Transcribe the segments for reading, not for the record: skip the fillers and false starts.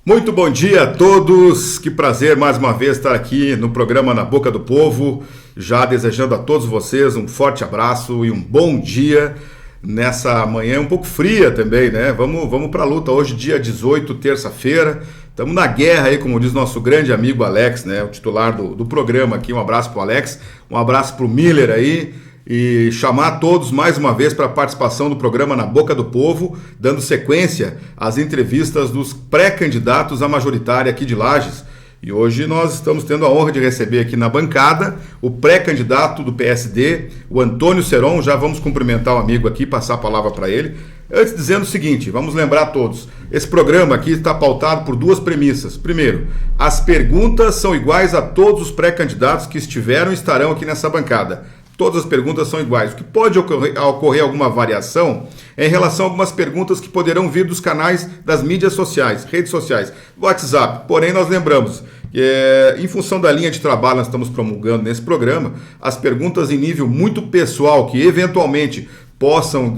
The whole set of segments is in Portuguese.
Muito bom dia a todos, que prazer mais uma vez estar aqui no programa Na Boca do Povo, já desejando a todos vocês um forte abraço e um bom dia nessa manhã um pouco fria também, né? Vamos para a luta, hoje dia 18, terça-feira, estamos na guerra aí, como diz nosso grande amigo Alex, né? O titular do programa aqui, um abraço para o Alex, um abraço para o Miller aí, e chamar todos mais uma vez para a participação do programa Na Boca do Povo, dando sequência às entrevistas dos pré-candidatos à majoritária aqui de Lages. E hoje nós estamos tendo a honra de receber aqui na bancada o pré-candidato do PSD, o Antônio Seron. Já vamos cumprimentar o amigo aqui, passar a palavra para ele. Antes, dizendo o seguinte, vamos lembrar a todos, esse programa aqui está pautado por duas premissas. Primeiro, as perguntas são iguais a todos os pré-candidatos que estiveram e estarão aqui nessa bancada. Todas as perguntas são iguais. O que pode ocorrer alguma variação é em relação a algumas perguntas que poderão vir dos canais das mídias sociais, redes sociais, WhatsApp. Porém, nós lembramos que, em função da linha de trabalho que nós estamos promulgando nesse programa, as perguntas em nível muito pessoal, que eventualmente possam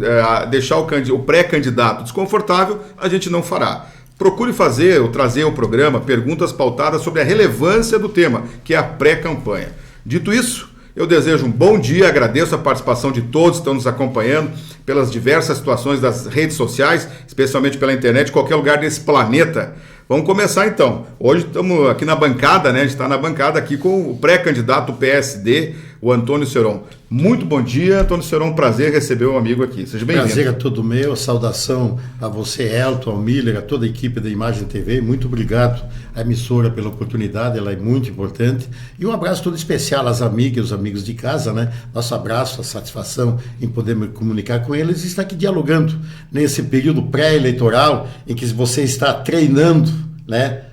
deixar o pré-candidato desconfortável, a gente não fará. Procure fazer ou trazer ao programa perguntas pautadas sobre a relevância do tema, que é a pré-campanha. Dito isso, eu desejo um bom dia, agradeço a participação de todos que estão nos acompanhando pelas diversas situações das redes sociais, especialmente pela internet, qualquer lugar desse planeta. Vamos começar então. Hoje estamos aqui na bancada, né? A gente está na bancada aqui com o pré-candidato do PSD, o Antônio Seron. Muito bom dia, Antônio Seron, prazer receber o amigo aqui. Seja bem-vindo. Prazer é todo meu, saudação a você, Elton, ao Miller, a toda a equipe da Imagem TV. Muito obrigado à emissora pela oportunidade, ela é muito importante. E um abraço todo especial às amigas e aos amigos de casa, né? Nosso abraço, a satisfação em poder me comunicar com eles e estar aqui dialogando nesse período pré-eleitoral em que você está treinando, né?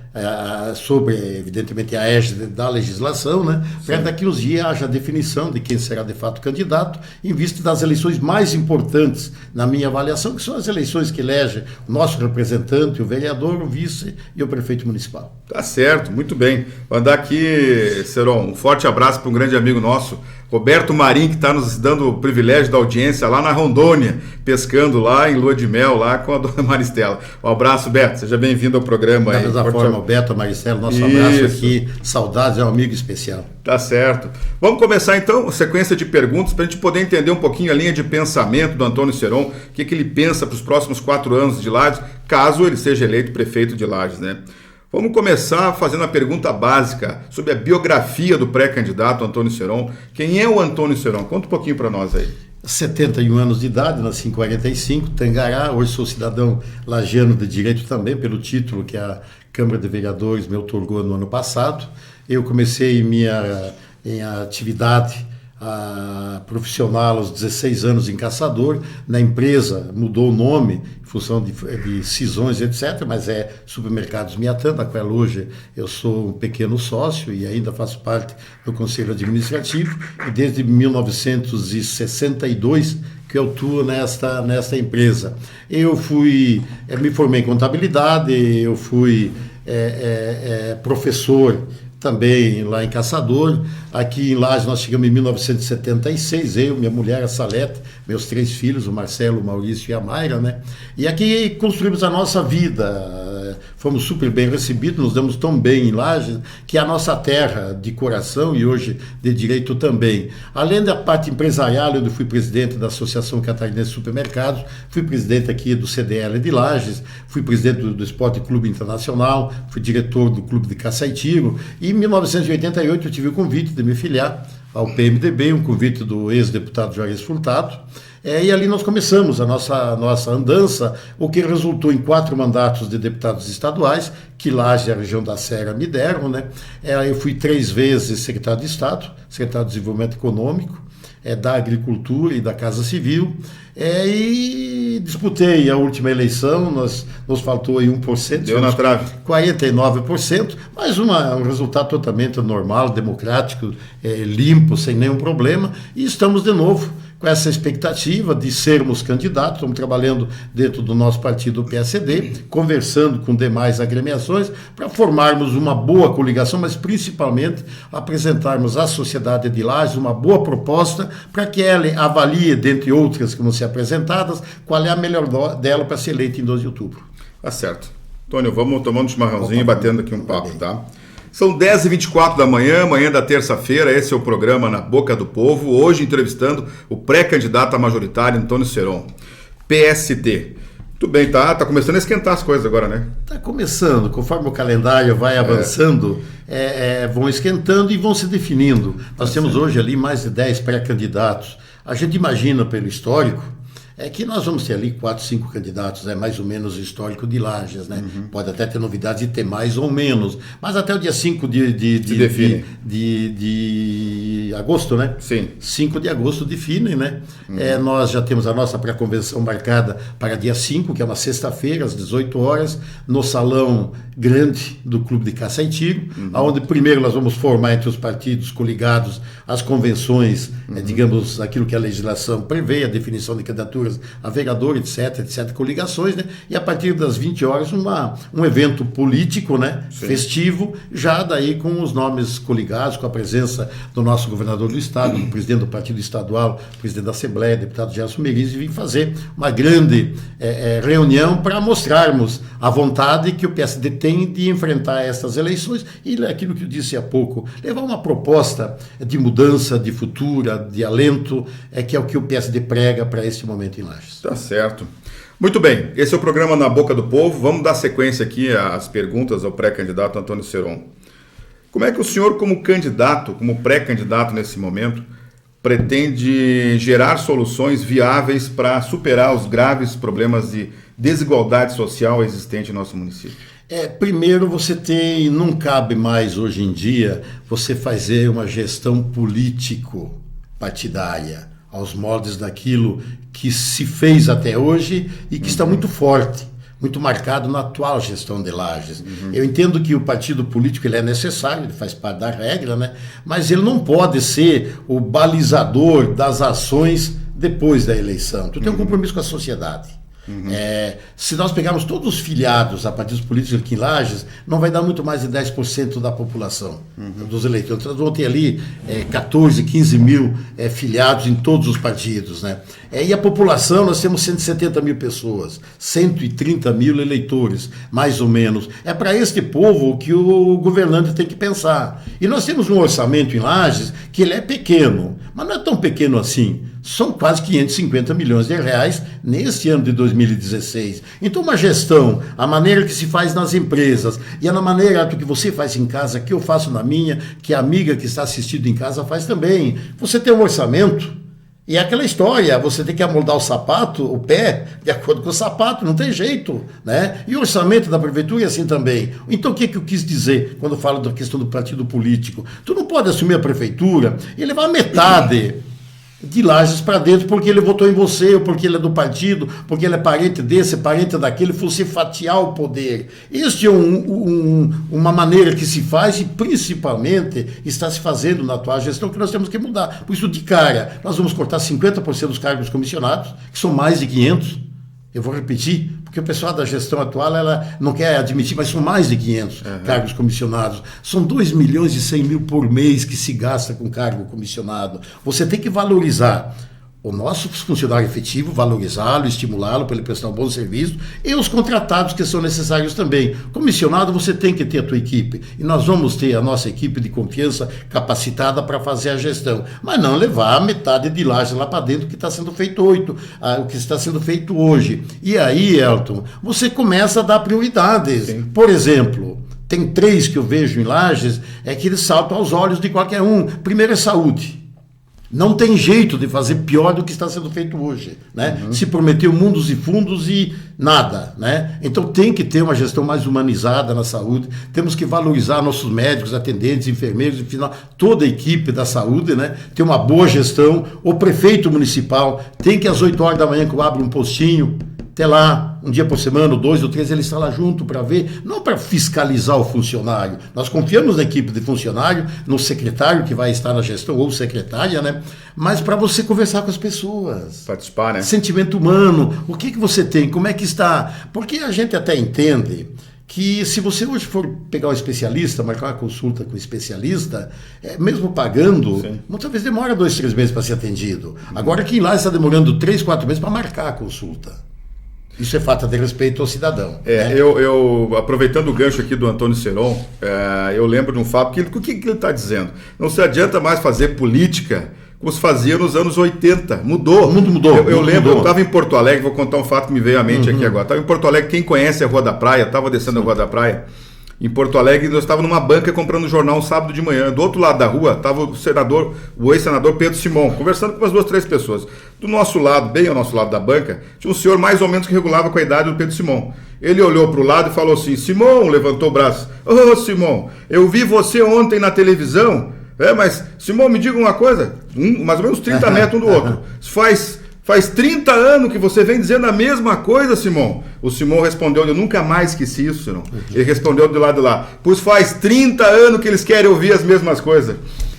Sobre, evidentemente, a égide da legislação, né? Para daqui uns dias haja a definição de quem será de fato candidato, em vista das eleições mais importantes, na minha avaliação, que são as eleições que elegem o nosso representante, o vereador, o vice e o prefeito municipal. Tá certo, muito bem. Vou andar aqui, Seron, um forte abraço para um grande amigo nosso, Roberto Marim, que está nos dando o privilégio da audiência lá na Rondônia, pescando lá em lua de mel, lá com a dona Maristela. Um abraço, Beto, seja bem-vindo ao programa. Da mesma forma, Beto, a Maristela, nosso abraço aqui, saudades, é um amigo especial. Tá certo. Vamos começar então a sequência de perguntas para a gente poder entender um pouquinho a linha de pensamento do Antônio Seron, o que ele pensa para os próximos 4 anos de Lages, caso ele seja eleito prefeito de Lages, né? Vamos começar fazendo a pergunta básica sobre a biografia do pré-candidato Antônio Seron. Quem é o Antônio Seron? Conta um pouquinho para nós aí. 71 anos de idade, nasci em 45, Tangará, hoje sou cidadão lagiano de direito também, pelo título que a Câmara de Vereadores me outorgou no ano passado. Eu comecei minha atividade profissional aos 16 anos em Caçador, na empresa mudou o nome em função de cisões, etc., mas é Supermercados Miatã, da qual hoje eu sou um pequeno sócio e ainda faço parte do Conselho Administrativo, e desde 1962 que eu atuo nesta empresa. Eu me formei em contabilidade, eu fui professor também lá em Caçador. Aqui em Lages nós chegamos em 1976, eu, minha mulher, a Salete, meus 3 filhos, o Marcelo, o Maurício e a Mayra, né? E aqui construímos a nossa vida, fomos super bem recebidos, nos damos tão bem em Lages, que é a nossa terra de coração e hoje de direito também. Além da parte empresarial, eu fui presidente da Associação Catarinense de Supermercados, fui presidente aqui do CDL de Lages, fui presidente do Esporte Clube Internacional, fui diretor do Clube de Caça e Tiro, e em 1988 eu tive o convite de me filiar ao PMDB, um convite do ex-deputado Juarez Furtado, e ali nós começamos a nossa andança, o que resultou em 4 mandatos de deputados estaduais, que Lages e a região da Serra me deram, né? Eu fui 3 vezes secretário de Estado, secretário de Desenvolvimento Econômico, da Agricultura e da Casa Civil, e disputei a última eleição, nos faltou aí 1%. Deu na trave. 49%, mas um resultado totalmente normal, democrático, limpo, sem nenhum problema, e estamos de novo com essa expectativa de sermos candidatos. Estamos trabalhando dentro do nosso partido, o PSD, conversando com demais agremiações para formarmos uma boa coligação, mas principalmente apresentarmos à sociedade de Lages uma boa proposta para que ela avalie, dentre outras que vão ser apresentadas, qual é a melhor dela para ser eleita em 12 de outubro. Tá certo. Antônio, vamos tomando um chimarrãozinho e batendo aqui um papo, tá? São 10h24 da manhã, manhã da terça-feira, esse é o programa Na Boca do Povo, hoje entrevistando o pré-candidato a majoritário Antônio Seron, PSD. Muito bem, tá começando a esquentar as coisas agora, né? Tá começando, conforme o calendário vai avançando, vão esquentando e vão se definindo. Nós temos hoje ali mais de 10 pré-candidatos. A gente imagina pelo histórico, que nós vamos ter ali 4, 5 candidatos, mais ou menos o histórico de Lages, né? Pode até ter novidades e ter mais ou menos, mas até o dia 5 de agosto, né? Sim. 5 de agosto definem, né? Nós já temos a nossa pré-convenção marcada para dia 5, que é uma sexta-feira, às 18 horas, no salão grande do Clube de Caça e Tiro, onde primeiro nós vamos formar entre os partidos coligados as convenções, digamos, aquilo que a legislação prevê, a definição de candidaturas a vereador, etc, coligações, né? E a partir das 20 horas um evento político, né? Festivo, já daí com os nomes coligados, com a presença do nosso governador do estado, do presidente do partido estadual, presidente da Assembleia, deputado Gerson Meirelles, e vir fazer uma grande reunião para mostrarmos a vontade que o PSD tem de enfrentar essas eleições e aquilo que eu disse há pouco, levar uma proposta de mudança, de futura, de alento, que é o que o PSD prega para esse momento em Lages. Tá certo. Muito bem, esse é o programa Na Boca do Povo. Vamos dar sequência aqui às perguntas ao pré-candidato Antônio Seron. Como é que o senhor, como candidato, como pré-candidato nesse momento, pretende gerar soluções viáveis para superar os graves problemas de desigualdade social existente em nosso município? Primeiro não cabe mais hoje em dia você fazer uma gestão político-partidária aos moldes daquilo que se fez até hoje e que está muito forte, muito marcado na atual gestão de Lages. Eu entendo que o partido político ele é necessário, ele faz parte da regra, né? Mas ele não pode ser o balizador das ações depois da eleição. Tu tem um compromisso com a sociedade. Se nós pegarmos todos os filiados a partidos políticos aqui em Lages, não vai dar muito mais de 10% da população, dos eleitores. Nós vamos ter ali 14, 15 mil filiados em todos os partidos, né? E a população, nós temos 170 mil pessoas, 130 mil eleitores, mais ou menos. É para este povo que o governante tem que pensar. E nós temos um orçamento em Lages que ele é pequeno, mas não é tão pequeno assim. São quase 550 milhões de reais neste ano de 2016. Então, uma gestão, a maneira que se faz nas empresas e a maneira que você faz em casa, que eu faço na minha, que a amiga que está assistindo em casa faz também. Você tem um orçamento e é aquela história, você tem que amoldar o sapato, o pé, de acordo com o sapato, não tem jeito, né? E o orçamento da prefeitura é assim também. Então, o que eu quis dizer quando eu falo da questão do partido político? Tu não pode assumir a prefeitura e levar metade de Lages para dentro porque ele votou em você, ou porque ele é do partido, porque ele é parente desse, parente daquele, você fatiar o poder. Este é uma maneira que se faz e principalmente está se fazendo na atual gestão que nós temos que mudar. Por isso, de cara, nós vamos cortar 50% dos cargos comissionados, que são mais de 500. Eu vou repetir, porque o pessoal da gestão atual ela não quer admitir, mas são mais de 500 cargos comissionados. São 2 milhões e 100 mil por mês que se gasta com cargo comissionado. Você tem que valorizar o nosso funcionário efetivo, valorizá-lo, estimulá-lo para ele prestar um bom serviço, e os contratados que são necessários também. Comissionado, você tem que ter a tua equipe, e nós vamos ter a nossa equipe de confiança capacitada para fazer a gestão, mas não levar a metade de Lages lá para dentro, que está sendo feito o que está sendo feito hoje. E aí, Elton, você começa a dar prioridades. Sim. Por exemplo, tem 3 que eu vejo em Lages, que eles saltam aos olhos de qualquer um. Primeiro é saúde. Não tem jeito de fazer pior do que está sendo feito hoje, né? Se prometeu mundos e fundos e nada, né? Então tem que ter uma gestão mais humanizada na saúde, temos que valorizar nossos médicos, atendentes, enfermeiros, enfim, toda a equipe da saúde, né? Ter uma boa gestão. O prefeito municipal tem que às 8 horas da manhã que eu abro um postinho, até lá, um dia por semana, ou 2 ou 3, ele está lá junto para ver, não para fiscalizar o funcionário. Nós confiamos na equipe de funcionário, no secretário que vai estar na gestão, ou secretária, né? Mas para você conversar com as pessoas. Participar, né? Sentimento humano, o que você tem, como é que está. Porque a gente até entende que se você hoje for pegar um especialista, marcar uma consulta com um especialista, mesmo pagando, sim, muitas vezes demora 2, 3 meses para ser atendido. Agora aqui lá está demorando 3, 4 meses para marcar a consulta. Isso é falta de respeito ao cidadão. Eu aproveitando o gancho aqui do Antônio Seron, eu lembro de um fato, o que ele está dizendo? Não se adianta mais fazer política como se fazia nos anos 80. Mudou. O mundo mudou. Eu lembro, eu estava em Porto Alegre, vou contar um fato que me veio à mente aqui agora. Estava em Porto Alegre, quem conhece a Rua da Praia, estava descendo a Rua da Praia. Em Porto Alegre, nós estávamos numa banca comprando jornal um sábado de manhã. Do outro lado da rua, estava o ex-senador Pedro Simão, conversando com umas 2, 3 pessoas. Do nosso lado, bem ao nosso lado da banca, tinha um senhor mais ou menos que regulava com a idade do Pedro Simão. Ele olhou para o lado e falou assim: Simão, levantou o braço. Ô, Simão, eu vi você ontem na televisão. Mas, Simão, me diga uma coisa. Mais ou menos 30 metros um do outro. Faz 30 anos que você vem dizendo a mesma coisa, Simão. O Simão respondeu, eu nunca mais esqueci isso, Simão. Ele respondeu do lado de lá, pois faz 30 anos que eles querem ouvir as mesmas coisas.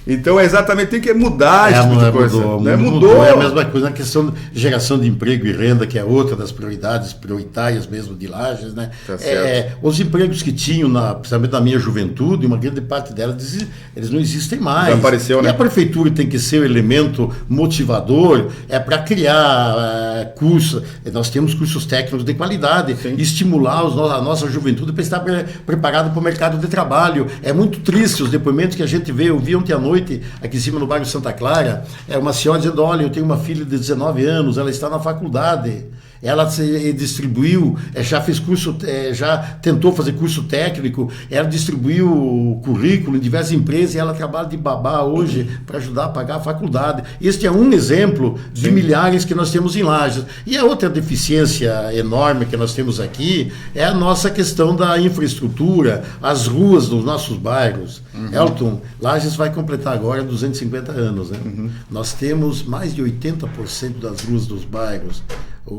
Então exatamente, tem que mudar esse tipo de coisa. Mudou. É a mesma coisa na questão de geração de emprego e renda, que é outra das prioridades prioritárias mesmo de Lages, né? Tá certo. Os empregos que tinham, principalmente na minha juventude, uma grande parte delas, eles não existem mais. Já apareceu, né? E a prefeitura tem que ser o elemento motivador para criar cursos. Nós temos cursos técnicos de qualidade, sim, estimular a nossa juventude para estar preparada para o mercado de trabalho. É muito triste os depoimentos que a gente vê. Eu vi ontem à noite, aqui em cima no bairro Santa Clara, uma senhora dizendo, olha, eu tenho uma filha de 19 anos, ela está na faculdade, ela se distribuiu, já fez curso, já tentou fazer curso técnico, ela distribuiu o currículo em diversas empresas e ela trabalha de babá hoje para ajudar a pagar a faculdade. Este é um exemplo de milhares que nós temos em Lages. E a outra deficiência enorme que nós temos aqui é a nossa questão da infraestrutura, as ruas dos nossos bairros. Elton, Lages vai completar agora 250 anos, né? Nós temos mais de 80% das ruas dos bairros.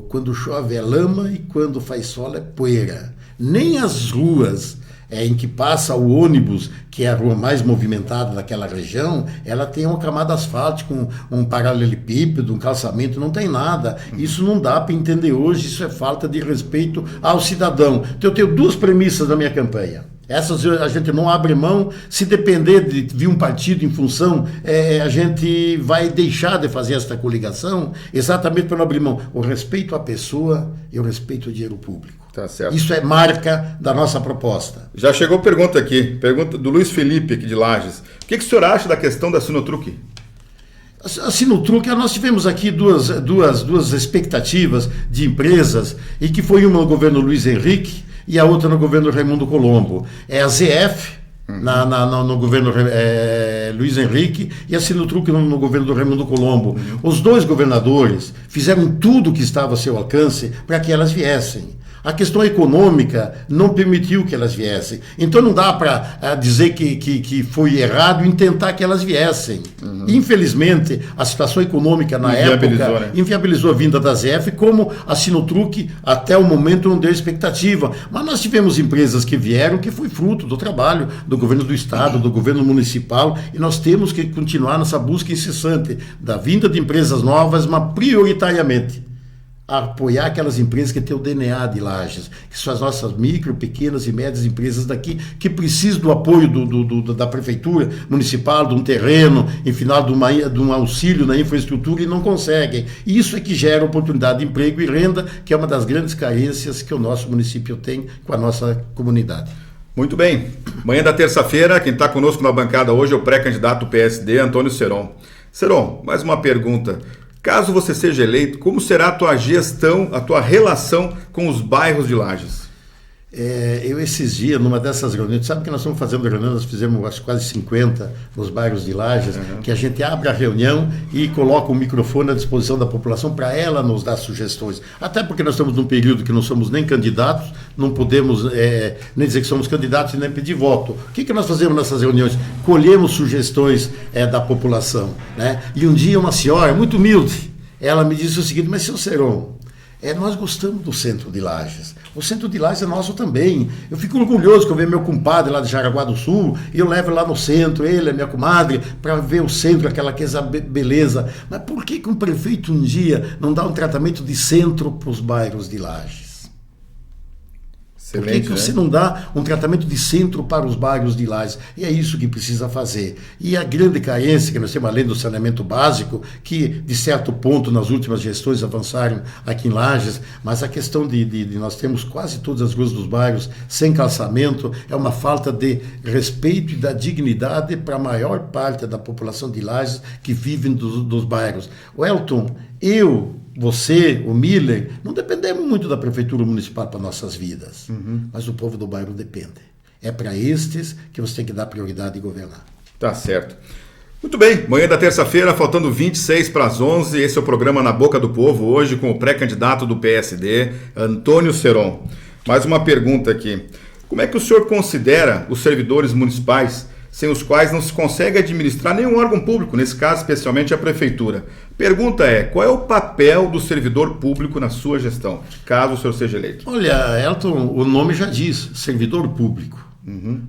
Quando chove é lama e quando faz sol é poeira. Nem as ruas em que passa o ônibus, que é a rua mais movimentada daquela região, ela tem uma camada asfáltica, um paralelepípedo, um calçamento, não tem nada. Isso não dá para entender hoje, isso é falta de respeito ao cidadão. Então eu tenho 2 premissas da minha campanha. Essas a gente não abre mão. Se depender de vir um partido em função, a gente vai deixar de fazer esta coligação, exatamente para não abrir mão. O respeito à pessoa e o respeito ao dinheiro público. Tá certo. Isso é marca da nossa proposta. Já chegou pergunta aqui, pergunta do Luiz Felipe, aqui de Lages. O que o senhor acha da questão da Sinotruc? A Sinotruc, nós tivemos aqui duas expectativas de empresas, e que foi uma no governo Luiz Henrique e a outra no governo Raimundo Colombo. É a ZF no governo Luiz Henrique e a Sinotruc no governo do Raimundo Colombo. Os 2 governadores fizeram tudo o que estava a seu alcance para que elas viessem. A questão econômica não permitiu que elas viessem. Então não dá para dizer que foi errado em tentar que elas viessem. Infelizmente, a situação econômica na época inviabilizou a vinda da ZF, como a Sinotruc até o momento não deu expectativa. Mas nós tivemos empresas que vieram, que foi fruto do trabalho do governo do estado, do governo municipal, e nós temos que continuar nessa busca incessante da vinda de empresas novas, mas prioritariamente apoiar aquelas empresas que têm o DNA de Lages, que são as nossas micro, pequenas e médias empresas daqui, que precisam do apoio da prefeitura municipal, de um terreno, em final de um auxílio na infraestrutura, e não conseguem. Isso é que gera oportunidade de emprego e renda, que é uma das grandes carências que o nosso município tem com a nossa comunidade. Muito bem. Manhã da terça-feira, quem está conosco na bancada hoje é o pré-candidato do PSD, Antônio Seron. Seron, mais uma pergunta. Caso você seja eleito, como será a tua gestão, a tua relação com os bairros de Lages? Eu esses dias, numa dessas reuniões, sabe que nós estamos fazendo reuniões, nós fizemos acho, quase 50 nos bairros de Lages, que a gente abre a reunião e coloca o microfone à disposição da população para ela nos dar sugestões. Até porque nós estamos num período que não somos nem candidatos, não podemos nem dizer que somos candidatos e nem pedir voto. O que nós fazemos nessas reuniões? Colhemos sugestões da população, né? E um dia uma senhora muito humilde, ela me disse o seguinte: mas seu Seron, nós gostamos do centro de Lages. O centro de Lages é nosso também. Eu fico orgulhoso que eu vejo meu compadre lá de Jaraguá do Sul, e eu levo lá no centro, ele, a minha comadre, para ver o centro, aquela beleza. Mas por que um prefeito um dia não dá um tratamento de centro para os bairros de Lages? Por que você não dá um tratamento de centro para os bairros de Lages? E é isso que precisa fazer. E a grande carência que nós temos, além do saneamento básico, que de certo ponto nas últimas gestões avançaram aqui em Lages, mas a questão de nós temos quase todas as ruas dos bairros sem calçamento, é uma falta de respeito e da dignidade para a maior parte da população de Lages que vive dos bairros. O Elton, você, o Miller, não dependemos muito da Prefeitura Municipal para nossas vidas, mas o povo do bairro depende. É para estes que você tem que dar prioridade e governar. Tá certo. Muito bem, manhã da terça-feira, faltando 26 para as 11, esse é o programa Na Boca do Povo, hoje com o pré-candidato do PSD, Antônio Seron. Mais uma pergunta aqui. Como é que o senhor considera os servidores municipais sem os quais não se consegue administrar nenhum órgão público, nesse caso especialmente a Prefeitura? Pergunta é, qual é o papel do servidor público na sua gestão, caso o senhor seja eleito? Olha, Elton, o nome já diz, servidor público,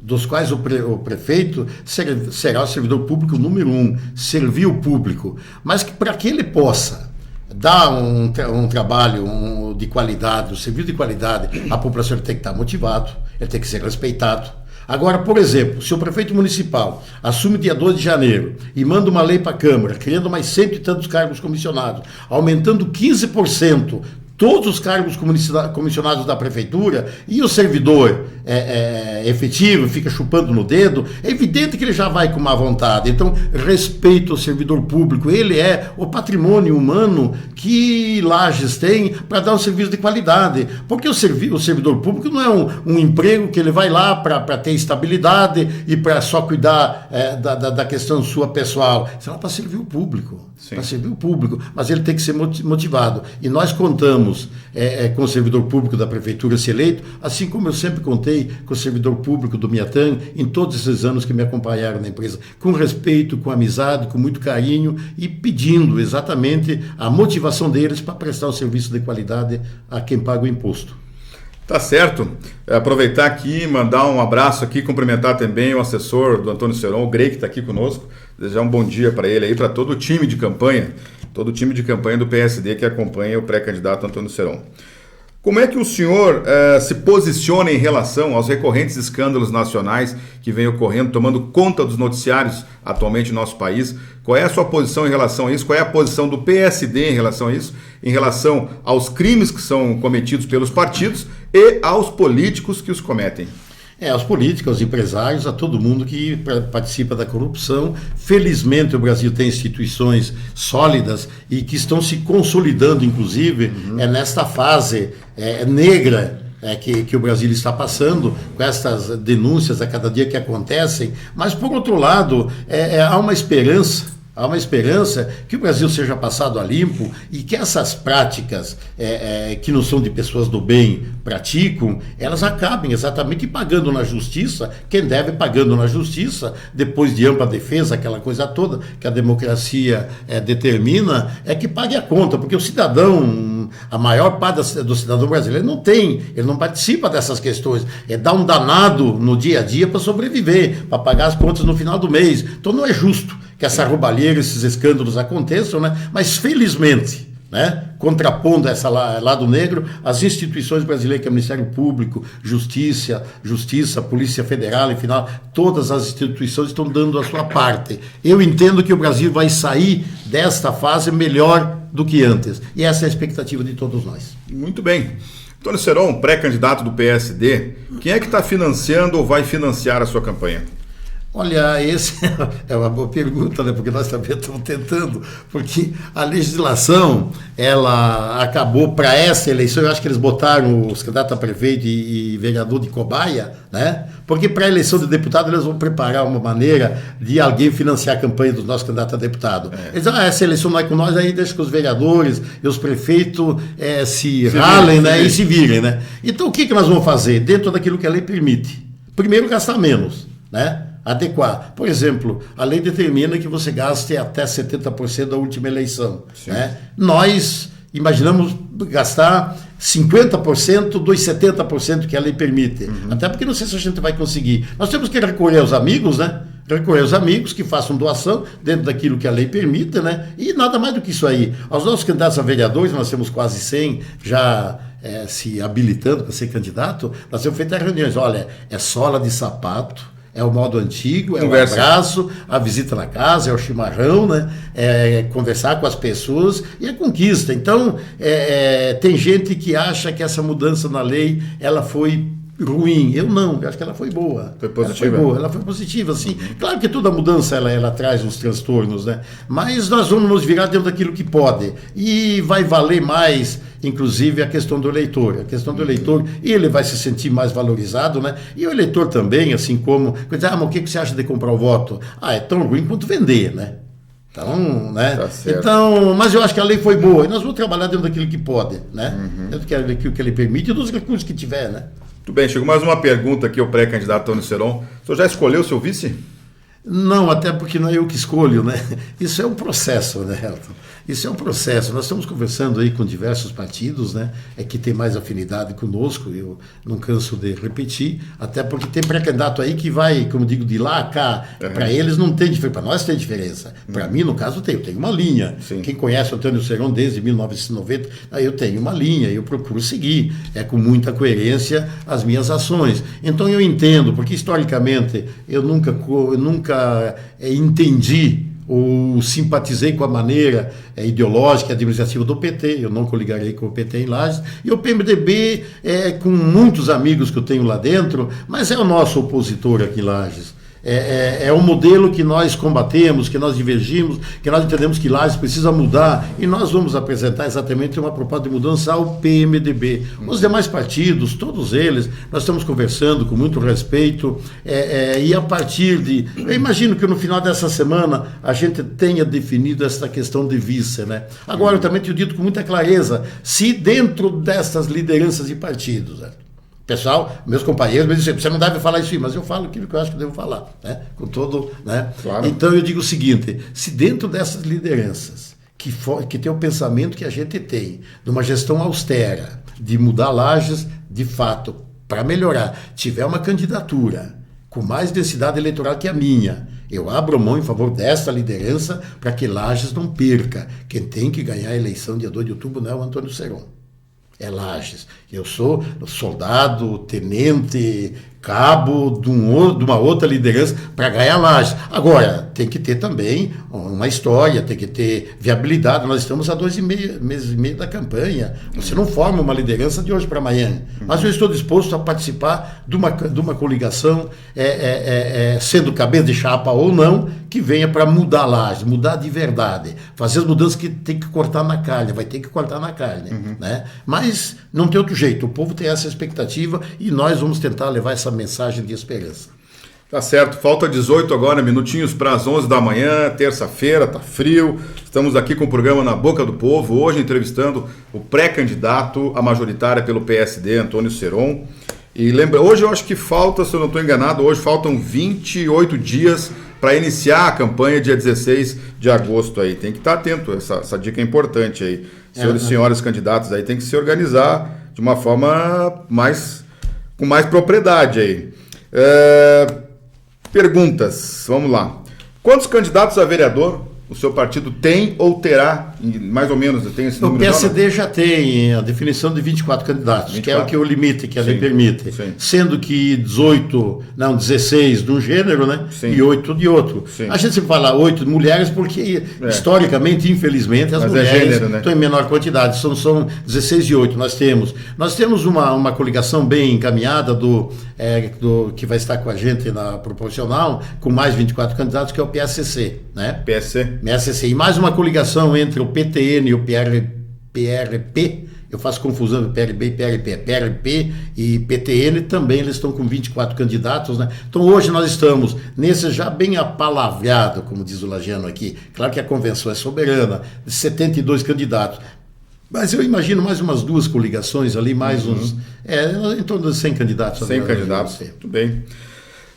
dos quais o prefeito será o servidor público número 1, servir o público, mas que para que ele possa dar um trabalho de qualidade, um serviço de qualidade, a população tem que estar motivado, ele tem que ser respeitado. Agora, por exemplo, se o prefeito municipal assume dia 2 de janeiro e manda uma lei para a Câmara, criando mais 100 e tantos cargos comissionados, aumentando 15% todos os cargos comissionados da prefeitura, e o servidor efetivo fica chupando no dedo, é evidente que ele já vai com má vontade. Então, respeito ao servidor público, ele é o patrimônio humano que Lages tem para dar um serviço de qualidade, porque o servidor público não é um emprego que ele vai lá para ter estabilidade e para só cuidar da questão sua pessoal, isso é para servir o público. Para servir o público, mas ele tem que ser motivado. E nós contamos com o servidor público da prefeitura se eleito, assim como eu sempre contei com o servidor público do Miatan em todos esses anos que me acompanharam na empresa, com respeito, com amizade, com muito carinho e pedindo exatamente a motivação deles para prestar um serviço de qualidade a quem paga o imposto. Tá certo. Aproveitar aqui, mandar um abraço aqui, cumprimentar também o assessor do Antônio Seron, o Grey, que está aqui conosco, desejar um bom dia para ele aí, para todo o time de campanha do PSD que acompanha o pré-candidato Antônio Seron. Como é que o senhor se posiciona em relação aos recorrentes escândalos nacionais que vêm ocorrendo, tomando conta dos noticiários atualmente no nosso país? Qual é a sua posição em relação a isso? Qual é a posição do PSD em relação a isso? Em relação aos crimes que são cometidos pelos partidos e aos políticos que os cometem? Aos políticos, aos empresários, a todo mundo que participa da corrupção. Felizmente o Brasil tem instituições sólidas e que estão se consolidando, inclusive, nesta fase negra que o Brasil está passando, com essas denúncias a cada dia que acontecem. Mas, por outro lado, há uma esperança que o Brasil seja passado a limpo e que essas práticas que não são de pessoas do bem praticam, elas acabem exatamente pagando na justiça, quem deve pagando na justiça, depois de ampla defesa, aquela coisa toda que a democracia determina, que pague a conta, porque o cidadão, a maior parte do cidadão brasileiro ele não participa dessas questões, dá um danado no dia a dia para sobreviver, para pagar as contas no final do mês. Então não é justo que essa roubalheira, esses escândalos aconteçam, né? Mas felizmente, né, contrapondo essa lado negro, as instituições brasileiras, que é o Ministério Público, Justiça, Polícia Federal, enfim, todas as instituições estão dando a sua parte. Eu entendo que o Brasil vai sair desta fase melhor do que antes, e essa é a expectativa de todos nós. Muito bem. Antônio Seron, pré-candidato do PSD, quem é que está financiando ou vai financiar a sua campanha? Olha, essa é uma boa pergunta, né? Porque nós também estamos tentando, porque a legislação, ela acabou para essa eleição, eu acho que eles botaram os candidatos a prefeito e vereador de cobaia, né? Porque para a eleição de deputado eles vão preparar uma maneira de alguém financiar a campanha dos nossos candidatos a deputado. Eles dizem, essa eleição não é com nós, aí deixa que os vereadores e os prefeitos se ralem, né? E se virem, né? Então o que nós vamos fazer? Dentro daquilo que a lei permite. Primeiro, gastar menos, né? Adequar. Por exemplo, a lei determina que você gaste até 70% da última eleição. Né? Nós imaginamos gastar 50% dos 70% que a lei permite. Até porque não sei se a gente vai conseguir. Nós temos que recorrer aos amigos, né? Recorrer aos amigos que façam doação dentro daquilo que a lei permite, né? E nada mais do que isso aí. Aos nossos candidatos a vereadores, nós temos quase 100 já se habilitando para ser candidato, nós temos feito reuniões. Olha, é sola de sapato, é o modo antigo, é o abraço, a visita na casa, é o chimarrão, né? É conversar com as pessoas e a conquista. Então, tem gente que acha que essa mudança na lei ela foi ruim. Eu não, eu acho que ela foi boa. Foi positiva? Ela foi positiva, sim. Claro que toda mudança ela traz uns transtornos, né? Mas nós vamos nos virar dentro daquilo que pode. E vai valer mais, inclusive, a questão do eleitor. A questão do eleitor, ele vai se sentir mais valorizado, né? E o eleitor também, assim como... mas o que você acha de comprar o voto? É tão ruim quanto vender, né? Então, né? Tá certo. Então, mas eu acho que a lei foi boa. E nós vamos trabalhar dentro daquilo que pode, né? Dentro daquilo que ele permite e dos recursos que tiver, né? Muito bem, chegou mais uma pergunta aqui, o pré-candidato Antônio Seron. O senhor já escolheu o seu vice? Não, até porque não é eu que escolho, né? Isso é um processo, né, Elton? Isso é um processo. Nós estamos conversando aí com diversos partidos, né? Que tem mais afinidade conosco, eu não canso de repetir, até porque tem pré-candidato aí que vai, como digo, de lá a cá. Para eles não tem diferença, para nós tem diferença. Para mim, no caso, eu tenho uma linha. Sim. Quem conhece o Antônio Seron desde 1990, eu tenho uma linha, eu procuro seguir, com muita coerência as minhas ações. Então eu entendo, porque historicamente eu nunca entendi ou simpatizei com a maneira ideológica e administrativa do PT, eu não coligarei com o PT em Lages, e o PMDB, com muitos amigos que eu tenho lá dentro, mas é o nosso opositor aqui em Lages. É um modelo que nós combatemos, que nós divergimos, que nós entendemos que Lages precisa mudar, e nós vamos apresentar exatamente uma proposta de mudança ao PMDB. Os demais partidos, todos eles, nós estamos conversando com muito respeito, e a partir de... Eu imagino que no final dessa semana a gente tenha definido essa questão de vice, né? Agora, eu também tenho dito com muita clareza, se dentro dessas lideranças de partidos... Pessoal, meus companheiros me dizem, você não deve falar isso aí, mas eu falo aquilo que eu acho que devo falar, né? Com todo, né? Claro. Então eu digo o seguinte, se dentro dessas lideranças que tem o pensamento que a gente tem, de uma gestão austera, de mudar Lages de fato, para melhorar, tiver uma candidatura com mais densidade eleitoral que a minha, eu abro mão em favor dessa liderança para que Lages não perca. Quem tem que ganhar a eleição dia 2 de outubro não é o Antônio Seron. É Lages. Eu sou soldado, tenente, cabo de uma outra liderança para ganhar Lages. Agora, tem que ter também uma história, tem que ter viabilidade. Nós estamos há 2 meses e meio da campanha. Você não forma uma liderança de hoje para amanhã. Mas eu estou disposto a participar de uma coligação, sendo cabeça de chapa ou não, que venha para mudar Lages, mudar de verdade. Fazer as mudanças que tem que cortar na carne, vai ter que cortar na carne. Né? Mas não tem outro jeito. O povo tem essa expectativa e nós vamos tentar levar essa mensagem de esperança. Tá certo, falta 18 agora, minutinhos para as 11 da manhã, terça-feira, tá frio. Estamos aqui com o programa Na Boca do Povo, hoje entrevistando o pré-candidato à majoritária pelo PSD, Antônio Seron. E lembra, hoje eu acho que falta, se eu não estou enganado, hoje faltam 28 dias para iniciar a campanha dia 16 de agosto aí. Tem que estar atento, essa dica é importante aí. Senhores e senhoras candidatos aí tem que se organizar de uma forma com mais propriedade aí. Perguntas, vamos lá. Quantos candidatos a vereador o seu partido tem ou terá, mais ou menos, tem esse número? O PSD já tem a definição de 24 candidatos, 24. Que é o que o limite que a lei permite. Sim. Sendo que 16 de um gênero, né? Sim. E 8 de outro. Sim. A gente sempre fala 8 de mulheres porque, historicamente, infelizmente, as mulheres estão em menor quantidade. São 16 e 8. Nós temos uma coligação bem encaminhada do que vai estar com a gente na proporcional, com mais 24 candidatos, que é o PSC, né? PSC. E mais uma coligação entre o PTN e o PRP, eu faço confusão do PRB e PRP, PRP e PTN também, eles estão com 24 candidatos, né? Então hoje nós estamos nesse já bem apalavreado, como diz o Lagiano aqui, claro que a convenção é soberana, de 72 candidatos, mas eu imagino mais umas 2 coligações ali, mais uns, em torno de 100 candidatos. 100 candidatos, muito bem.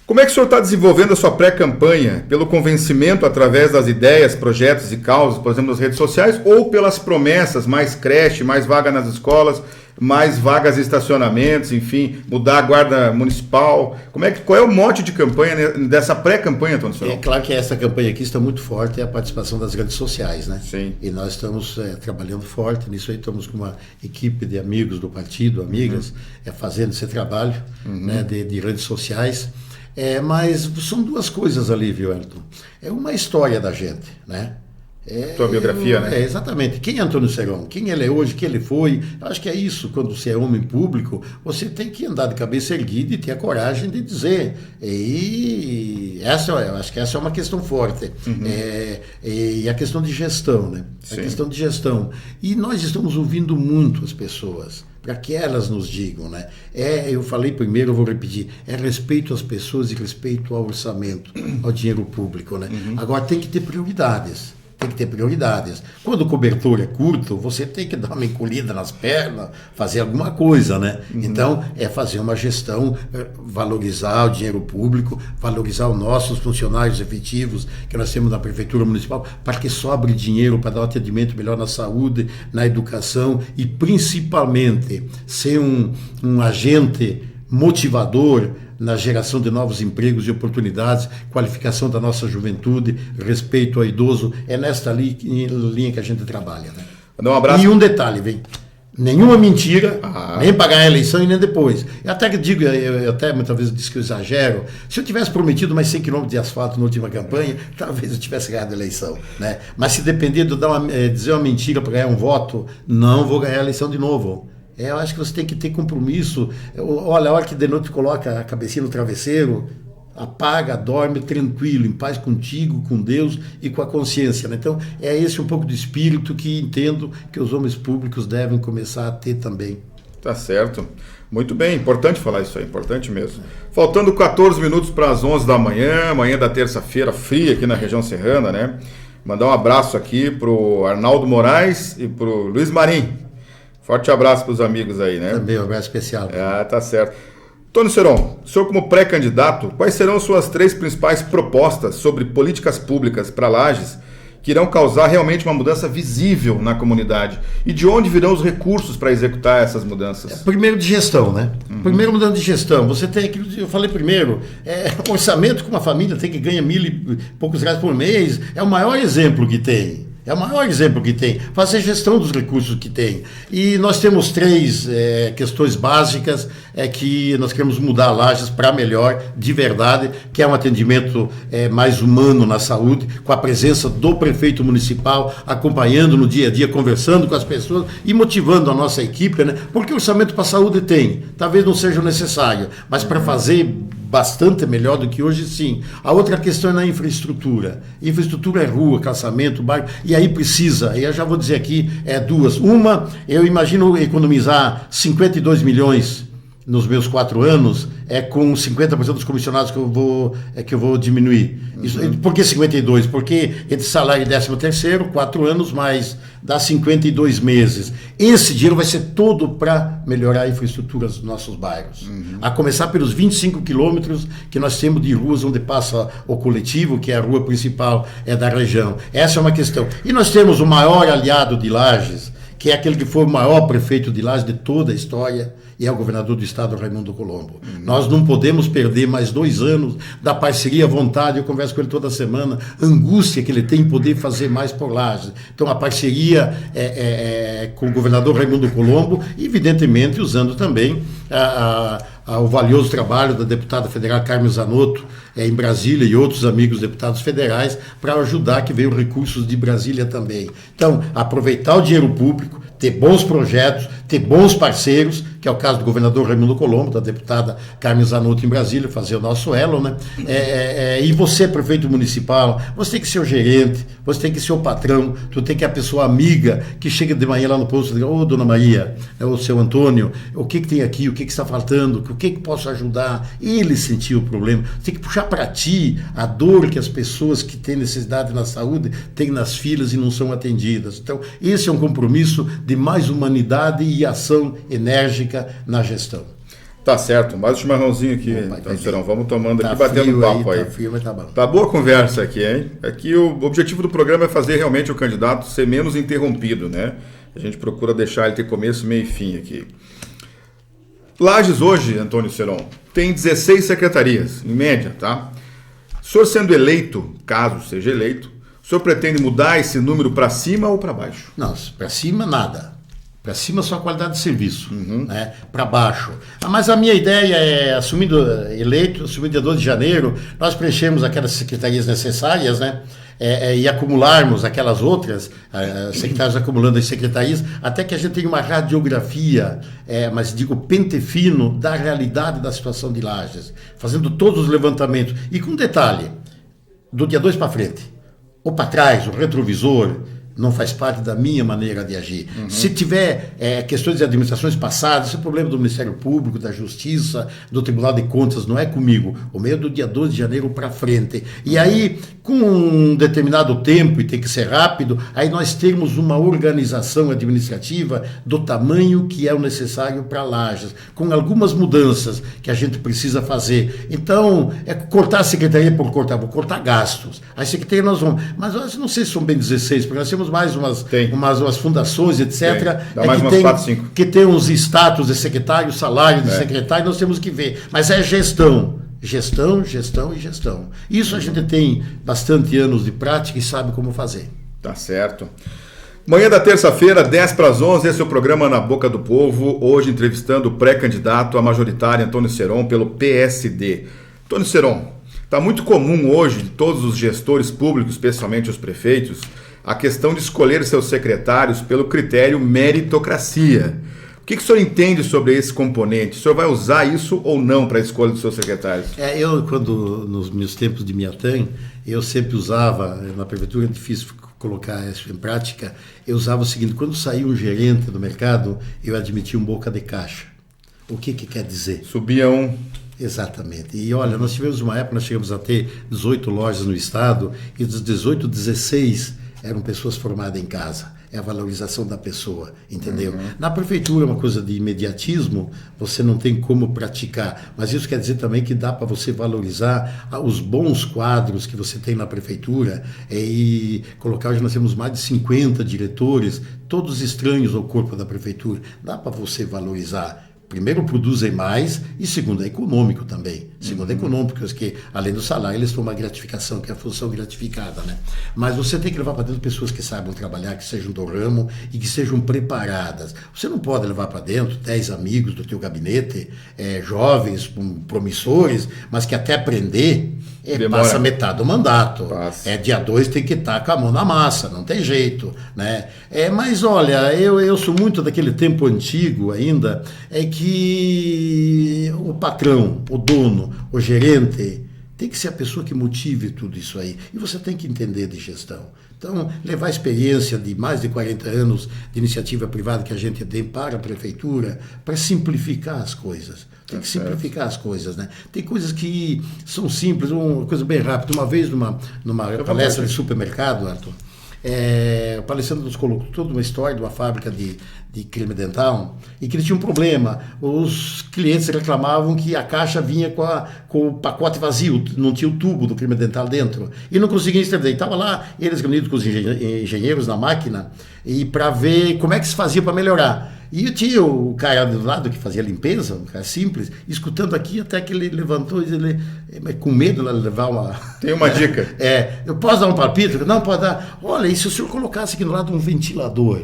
Como é que o senhor está desenvolvendo a sua pré-campanha? Pelo convencimento através das ideias, projetos e causas, por exemplo, nas redes sociais, ou pelas promessas, mais creche, mais vaga nas escolas mais vagas de estacionamentos, enfim, mudar a guarda municipal. Qual é o mote de campanha dessa pré-campanha, Antônio Seron? É claro que essa campanha aqui está muito forte, é a participação das redes sociais, né? Sim. E nós estamos trabalhando forte nisso aí, estamos com uma equipe de amigos do partido, amigas, fazendo esse trabalho né, de redes sociais. Mas são duas coisas ali, viu, Elton? É uma história da gente, né? Tua biografia, né? Exatamente. Quem é Antônio Seron? Quem ele é hoje? Quem ele foi? Eu acho que é isso. Quando você é homem público, você tem que andar de cabeça erguida e ter a coragem de dizer. E eu acho que essa é uma questão forte. E a questão de gestão, né? Sim. A questão de gestão. E nós estamos ouvindo muito as pessoas, para que elas nos digam, né? Eu falei primeiro, eu vou repetir, respeito às pessoas e respeito ao orçamento, ao dinheiro público, né? Agora tem que ter prioridades. Tem que ter prioridades. Quando o cobertor é curto, você tem que dar uma encolhida nas pernas, fazer alguma coisa, né? Então, fazer uma gestão, valorizar o dinheiro público, valorizar os nossos funcionários efetivos que nós temos na Prefeitura Municipal, para que sobre dinheiro para dar um atendimento melhor na saúde, na educação e, principalmente, ser um agente motivador na geração de novos empregos e oportunidades, qualificação da nossa juventude, respeito ao idoso. É nesta linha que a gente trabalha, né? Dá um abraço. E um detalhe, vem. Nenhuma mentira, nem para ganhar a eleição e nem depois. Eu até digo, eu até muitas vezes disse que eu exagero, se eu tivesse prometido mais 100 quilômetros de asfalto na última campanha, talvez eu tivesse ganhado a eleição, né? Mas se depender de eu dizer uma mentira para ganhar um voto, não vou ganhar a eleição de novo. Eu acho que você tem que ter compromisso. Olha, a hora que de noite coloca a cabecinha no travesseiro, apaga, dorme tranquilo, em paz contigo, com Deus e com a consciência, né? Então, é esse um pouco do espírito que entendo que os homens públicos devem começar a ter também. Tá certo. Muito bem, importante falar isso aí, importante mesmo. Faltando 14 minutos para as 11 da manhã da terça-feira, fria aqui na região serrana, né? Mandar um abraço aqui pro Arnaldo Moraes e pro Luiz Marim. Forte abraço para os amigos aí, né? Também um abraço especial. Tá certo. Antônio Seron, o senhor como pré-candidato, quais serão suas 3 principais propostas sobre políticas públicas para Lages que irão causar realmente uma mudança visível na comunidade? E de onde virão os recursos para executar essas mudanças? Primeiro de gestão, né? Primeiro mudando de gestão. Você tem aquilo que eu falei primeiro, orçamento que uma família tem que ganhar 1.000 e poucos reais por mês, é o maior exemplo que tem. É o maior exemplo que tem, fazer gestão dos recursos que tem. E nós temos 3 questões básicas que nós queremos mudar Lages para melhor, de verdade, que é um atendimento mais humano na saúde, com a presença do prefeito municipal, acompanhando no dia a dia, conversando com as pessoas e motivando a nossa equipe, né? Porque orçamento para a saúde tem, talvez não seja necessário, mas para fazer bastante melhor do que hoje, sim. A outra questão é na infraestrutura. Infraestrutura é rua, calçamento, bairro, e aí precisa, eu já vou dizer aqui, 2. Uma, eu imagino economizar 52 milhões nos meus 4 anos, com 50% dos comissionados que eu vou diminuir. Isso, por que 52? Porque entre salário e 13º, 4 anos, mais dá 52 meses. Esse dinheiro vai ser todo para melhorar a infraestrutura dos nossos bairros. A começar pelos 25 quilômetros que nós temos de ruas onde passa o coletivo, que é a rua principal da região. Essa é uma questão. E nós temos o maior aliado de Lages, que é aquele que foi o maior prefeito de Lages de toda a história, e é o governador do estado, Raimundo Colombo. Nós não podemos perder mais 2 anos da parceria à vontade, eu converso com ele toda semana, angústia que ele tem em poder fazer mais por Lages. Então a parceria com o governador Raimundo Colombo, e evidentemente usando também o valioso trabalho da deputada federal Carmen Zanotto, em Brasília, e outros amigos deputados federais, para ajudar que venham recursos de Brasília também. Então, aproveitar o dinheiro público, ter bons projetos, ter bons parceiros, que é o caso do governador Raimundo Colombo, da deputada Carmen Zanotto em Brasília, fazer o nosso elo, né? E você, prefeito municipal, você tem que ser o gerente, você tem que ser o patrão, tu tem que ser a pessoa amiga que chega de manhã lá no posto e diz: ô, dona Maria, o seu Antônio, o que tem aqui, o que está faltando, o que posso ajudar? Ele sentiu o problema, tem que puxar para ti a dor que as pessoas que têm necessidade na saúde têm nas filas e não são atendidas. Então, esse é um compromisso de mais humanidade e ação enérgica na gestão. Tá certo, mais um chimarrãozinho aqui, então, Serão. Vamos tomando aqui, batendo papo aí. Tá frio, mas tá bom. Tá boa conversa aqui, hein? Aqui o objetivo do programa é fazer realmente o candidato ser menos interrompido, né? A gente procura deixar ele ter começo, meio e fim aqui. Lages hoje, Antônio Seron, tem 16 secretarias, em média, tá? O senhor sendo eleito, caso seja eleito, o senhor pretende mudar esse número para cima ou para baixo? Não, para cima nada. Para cima só a qualidade de serviço, né? Para baixo. Mas a minha ideia é, assumindo dia 12 de janeiro, nós preenchemos aquelas secretarias necessárias, né? E acumularmos aquelas outras, secretários acumulando as secretarias, até que a gente tenha uma radiografia, mas digo pente fino, da realidade da situação de Lages, fazendo todos os levantamentos. E com detalhe, do dia 2 para frente, ou para trás, o retrovisor, não faz parte da minha maneira de agir. Se tiver questões de administrações passadas, esse é o problema do Ministério Público, da Justiça, do Tribunal de Contas, não é comigo. O meu é do dia 12 de janeiro para frente. E aí, com um determinado tempo, e tem que ser rápido, aí nós temos uma organização administrativa do tamanho que é o necessário para Lages, com algumas mudanças que a gente precisa fazer. Então, cortar a secretaria por cortar, vou cortar gastos. A secretaria nós vamos, mas eu não sei se são bem 16, porque nós temos mais umas fundações, etc. Dá mais umas 4, 5. Que tem os status de secretário, salário de secretário, nós temos que ver. Mas é gestão. Gestão. Isso a gente tem bastante anos de prática e sabe como fazer. Tá certo. Manhã da terça-feira, 10 para as 11, esse é o programa Na Boca do Povo. Hoje entrevistando o pré-candidato à majoritária Antônio Seron pelo PSD. Antônio Seron, está muito comum hoje, de todos os gestores públicos, especialmente os prefeitos, a questão de escolher seus secretários pelo critério meritocracia. O que o senhor entende sobre esse componente? O senhor vai usar isso ou não para a escolha dos seus secretários? Nos meus tempos de Miatã, eu sempre usava, na prefeitura é difícil colocar isso em prática, eu usava o seguinte: quando saía um gerente do mercado, eu admitia um boca de caixa. O que quer dizer? Subia um... Exatamente. E olha, nós tivemos uma época, nós chegamos a ter 18 lojas no estado, e dos 18, 16 eram pessoas formadas em casa. É a valorização da pessoa, entendeu? Na prefeitura, uma coisa de imediatismo, você não tem como praticar. Mas isso quer dizer também que dá para você valorizar os bons quadros que você tem na prefeitura e colocar, hoje nós temos mais de 50 diretores, todos estranhos ao corpo da prefeitura. Dá para você valorizar. Primeiro, produzem mais, e segundo, é econômico também. Segundo, é econômico, porque além do salário, eles têm uma gratificação, que é a função gratificada, né? Mas você tem que levar para dentro pessoas que saibam trabalhar, que sejam do ramo e que sejam preparadas. Você não pode levar para dentro 10 amigos do teu gabinete, jovens, promissores, mas que até aprender... passa metade do mandato. Dia 2 tem que estar com a mão na massa, não tem jeito, né? Mas olha, eu sou muito daquele tempo antigo ainda, que o patrão, o dono, o gerente, tem que ser a pessoa que motive tudo isso aí. E você tem que entender de gestão. Então, levar a experiência de mais de 40 anos de iniciativa privada que a gente tem para a prefeitura, para simplificar as coisas. Tem que simplificar as coisas, né? Tem coisas que são simples, uma coisa bem rápida. Uma vez, numa palestra de supermercado, Arthur, o palestrante nos colocou toda uma história de uma fábrica de creme dental e que ele tinha um problema. Os clientes reclamavam que a caixa vinha com o pacote vazio, não tinha o tubo do creme dental dentro e não conseguiam entender. Estava lá eles reunidos com os engenheiros na máquina e para ver como é que se fazia para melhorar. E eu tinha o cara do lado que fazia a limpeza, um cara simples, escutando aqui até que ele levantou e ele, com medo de levar uma... Tem uma dica. Eu posso dar um palpite? Não, pode dar. Olha, e se o senhor colocasse aqui do lado um ventilador,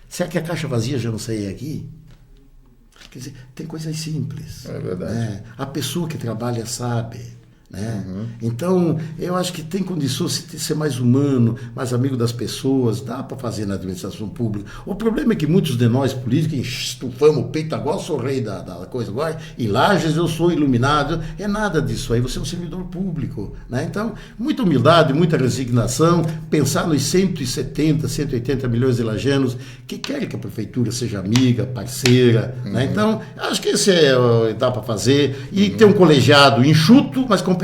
será que a caixa vazia já não saía aqui? Quer dizer, tem coisas simples. É verdade. Né? A pessoa que trabalha sabe. Né? Então, eu acho que tem condições de ser mais humano, mais amigo das pessoas, dá para fazer na administração pública. O problema é que muitos de nós políticos estufamos o peito, agora sou rei da coisa, agora em Lages eu sou iluminado, é nada disso aí, você é um servidor público. Né? Então, muita humildade, muita resignação, pensar nos 170, 180 milhões de lajanos que querem que a prefeitura seja amiga, parceira. Né? Então, acho que isso dá para fazer, e ter um colegiado enxuto, mas competente.